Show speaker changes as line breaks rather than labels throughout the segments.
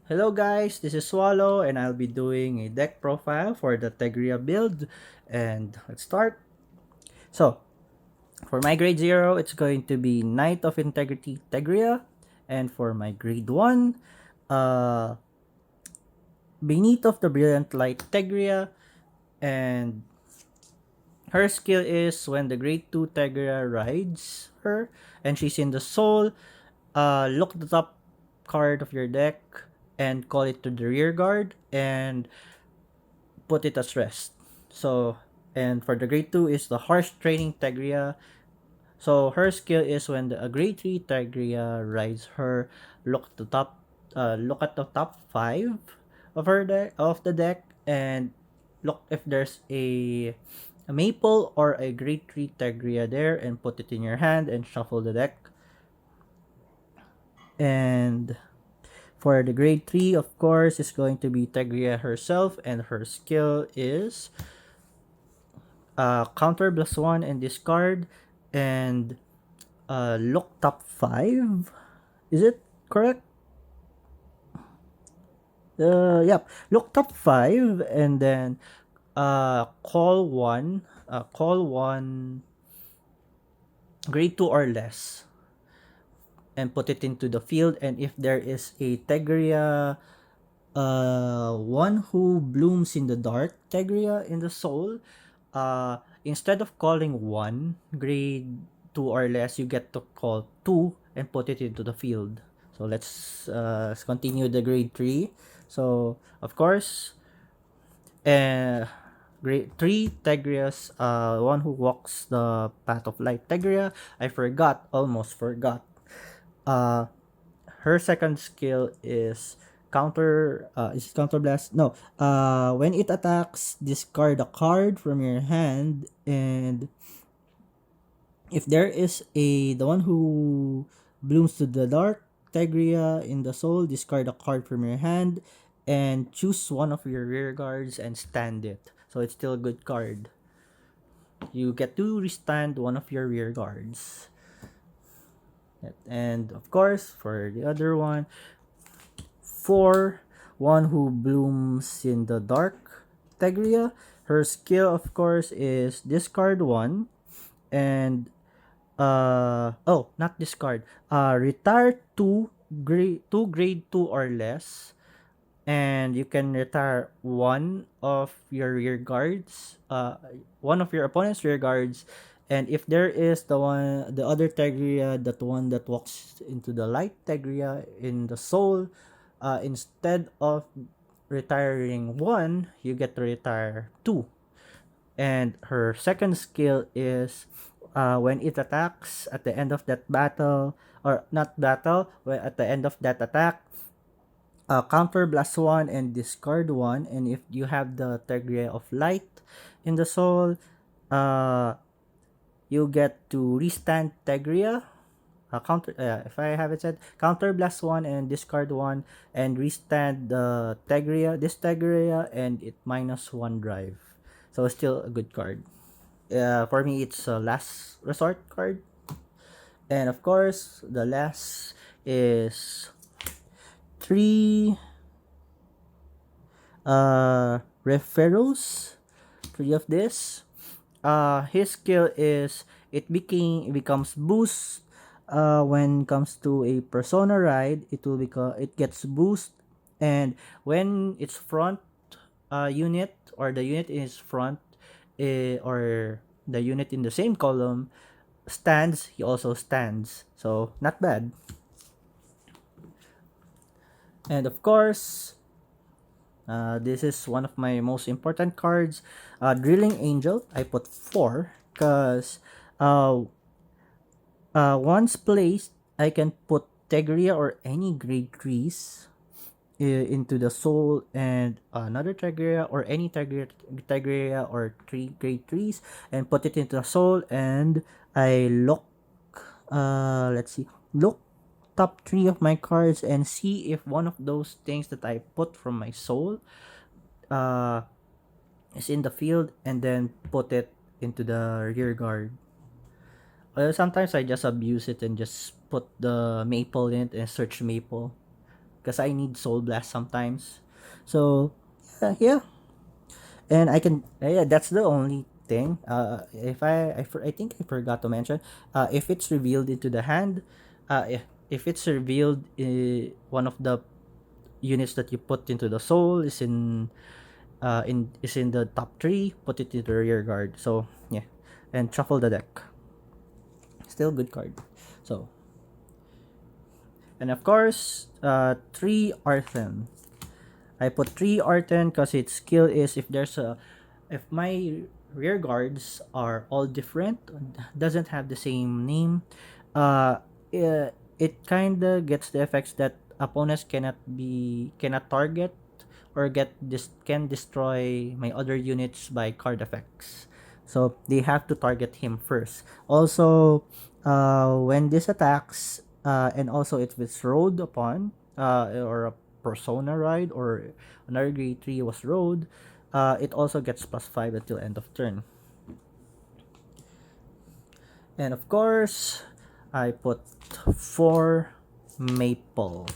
Hello guys, this is Swallow and I'll be doing a deck profile for the Thegrea build, and let's start. So, for my grade 0, it's going to be Knight of Integrity Thegrea, and for my grade 1, uh, Beneath of the Brilliant Light Thegrea, and her skill is when the grade 2 Thegrea rides her and she's in the soul, look at the top card of your deck and call it to the rear guard and put it as rest. So, and for the grade 2 is the harsh training Thegrea. So her skill is when a grade 3 Thegrea rides her, look at the top 5 of the deck, and look if there's a maple or a grade 3 Thegrea there, and put it in your hand and shuffle the deck. And for the grade 3, of course, is going to be Thegrea herself, and her skill is counter +1 and discard, and look top 5. Is it correct? Yep. Look top 5 and then call one grade 2 or less and put it into the field. And if there is a Thegrea, one who blooms in the dark Thegrea in the soul, instead of calling one grade 2 or less, you get to call 2 and put it into the field. So let's continue the grade 3. So of course, uh, grade 3 Thegreas, one who walks the path of light Thegrea. I almost forgot. Uh, Her second skill is counter blast. No. When it attacks, discard a card from your hand, and if there is the one who blooms to the dark Thegrea in the soul, discard a card from your hand and choose one of your rear guards and stand it. So it's still a good card. You get to restand one of your rear guards. And of course, for the other one, for one who blooms in the dark Thegrea, her skill of course is discard one, and not discard, retire two grade 2 or less, and you can retire one of your rear guards, one of your opponent's rear guards. And if there is the other Tegria, that one that walks into the light Tegria in the soul, instead of retiring one, you get to retire two. And her second skill is, when it attacks at the end of that battle, or not battle, when at the end of that attack, counter blast one and discard one. And if you have the Thegrea of Light in the soul, uh, you get to restand Thegrea. If I have it said, counter blast one and discard one and restand the Thegrea, and it -1 drive. So still a good card. For me, it's a last resort card. And of course, the last is three referrals, three of this. His skill is it becomes boost. When it comes to a persona ride, it gets boost, and when its front unit, or the unit in its front, or the unit in the same column stands, he also stands. So not bad. And of course, this is one of my most important cards, Drilling Angel. I put 4 because once placed, I can put Tegria or any grade 3s into the soul, and another Tegria or any Tegria or 3 grade 3s, and put it into the soul. And I look, let's see, look top 3 of my cards and see if one of those things that I put from my soul uh, is in the field, and then put it into the rear guard. Sometimes I just abuse it and just put the maple in it and search maple, because I need Soul Blast sometimes. So yeah, and I can yeah, that's the only thing. If I think I forgot to mention, if it's revealed into the hand, if it's revealed, one of the units that you put into the soul is in the top three, put it in the rear guard. So yeah, and shuffle the deck. Still good card. So and of course, three Arthen. I put three Arthen because its skill is if my rear guards are all different, doesn't have the same name, uh, it kind of gets the effects that opponents cannot target or can destroy my other units by card effects. So they have to target him first. Also, when this attacks, and also if it's rode upon, or a persona ride or another grade 3 was rode, it also gets +5 until end of turn. And of course, I put 4 maple.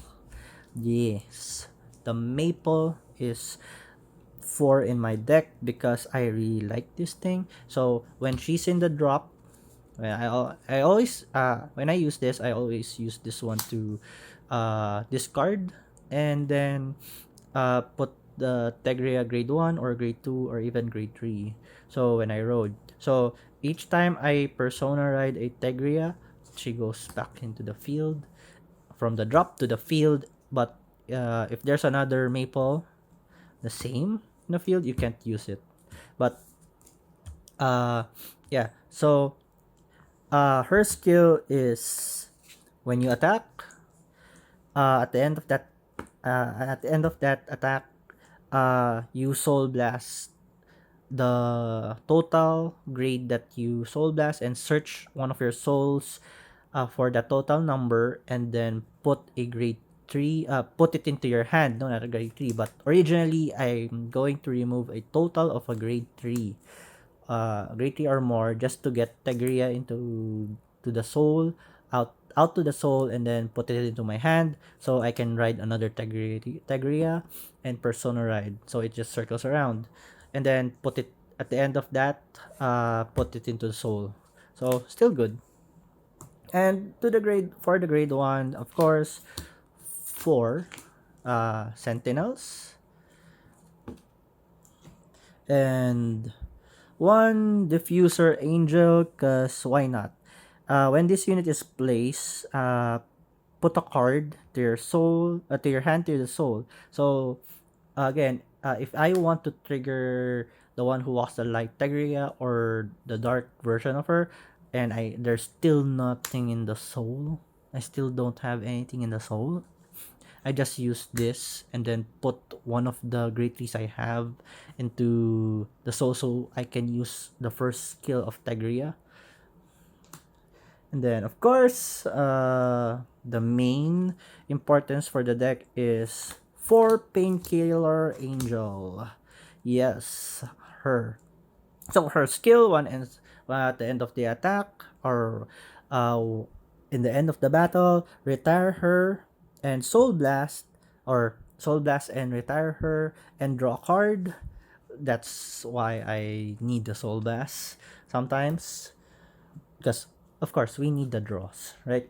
Yes, the maple is 4 in my deck because I really like this thing. So when she's in the drop, I always when I use this, I always use this one to discard and then put the Thegrea grade 1 or grade 2 or even grade 3. So when I rode, so each time I persona ride a Thegrea, she goes back into the field from the drop to the field. But if there's another maple the same in the field, you can't use it. But uh yeah, so her skill is when you attack, at the end of that attack, you soul blast the total grade that you soul blast and search one of your souls for the total number, and then put a grade 3, put it into your hand. No, not a grade 3, but originally I'm going to remove a total of a grade 3, grade 3 or more, just to get Thegrea into to the soul, out to the soul, and then put it into my hand so I can ride another Thegrea and persona ride, so it just circles around, and then put it at the end of that, put it into the soul. So still good. And to the grade for the grade 1, of course, 4 sentinels and one diffuser angel, cause why not? When this unit is placed, put a card to your soul, to your hand, to the soul. So again, if I want to trigger the one who walks the light Tegria or the dark version of her, and there's still nothing in the soul, I still don't have anything in the soul, I just use this and then put one of the great trees I have into the soul so I can use the first skill of Tegria. And then, of course, the main importance for the deck is 4 Painkiller Angel. Yes, her. So her skill one ends at the end of the attack, or in the end of the battle, retire her and Soul Blast and retire her and draw a card. That's why I need the Soul Blast sometimes, because of course we need the draws, right?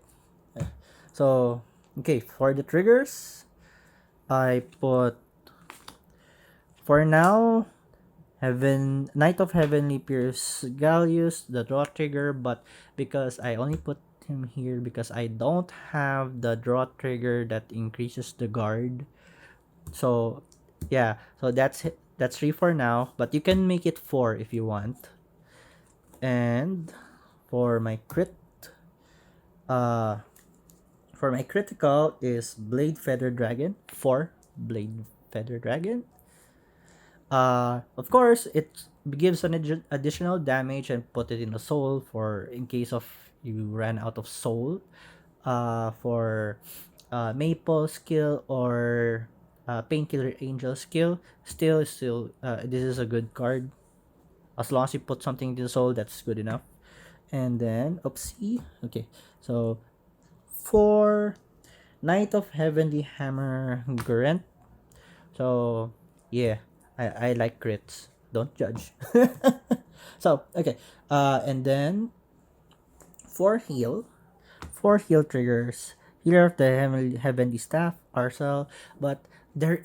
So okay, for the triggers, I put for now Knight of Heavenly Pierce Gallius, the draw trigger, but because I only put him here because I don't have the draw trigger that increases the guard. So yeah, so that's 3 for now, but you can make it 4 if you want. And for my uh for my critical is Blade Feather Dragon, 4 Blade Feather Dragon. Of course, it gives an additional damage and put it in the soul for in case of you ran out of soul. For Maple skill or Painkiller Angel skill, still, this is a good card. As long as you put something into the soul, that's good enough. And then, oopsie. Okay, so 4 Knight of Heavenly Hammer Gurent. So yeah, I like crits. Don't judge. So okay, and then for heal, four heal triggers. Healer of the Heavenly Staff, Parcel, but there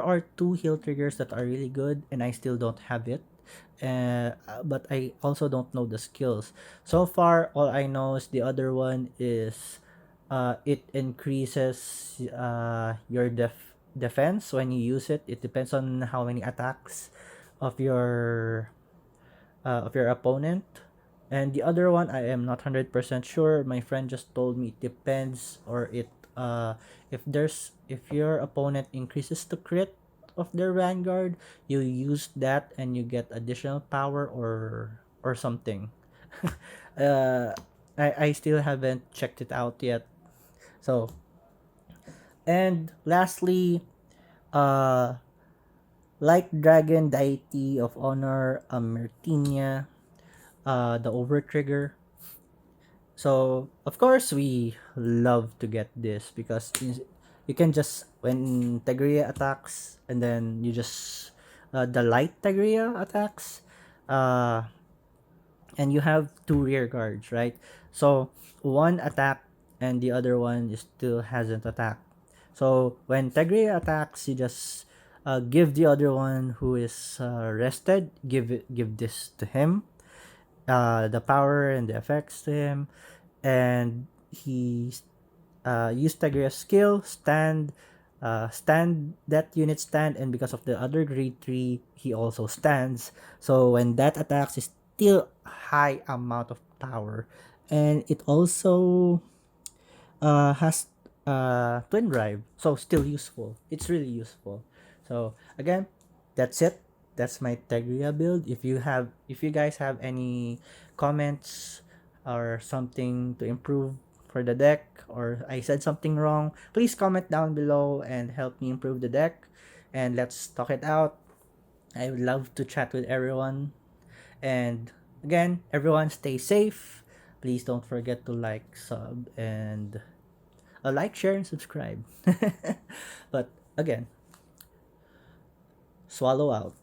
are two heal triggers that are really good, and I still don't have it. But I also don't know the skills. So far, all I know is the other one is, it increases your defense when you use it. It depends on how many attacks of your opponent. And the other one, I am not 100% sure. My friend just told me it depends, or if your opponent increases the crit of their vanguard, you use that and you get additional power, or something. uh I still haven't checked it out yet. So, and lastly, uh like Dragon Deity of Honor, Amertinia, the Overtrigger. So of course we love to get this because you can just, when Thegrea attacks, and then you just, the light Thegrea attacks, uh, and you have two rear guards, right? So one attack and the other one is still hasn't attacked. So when Thegrea attacks, you just, give the other one who is, rested, give this to him, the power and the effects to him, and he, use Tigrea's skill, stand that unit stand, and because of the other grade 3, he also stands. So when that attacks, is still high amount of power, and it also, has, twin drive, so still useful. It's really useful. So again, that's it. That's my Tegria build. If you guys have any comments or something to improve for the deck, or I said something wrong, please comment down below and help me improve the deck, and let's talk it out. I would love to chat with everyone. And again, everyone stay safe. Please don't forget to like, sub, and like, share, and subscribe. But again, swallow out.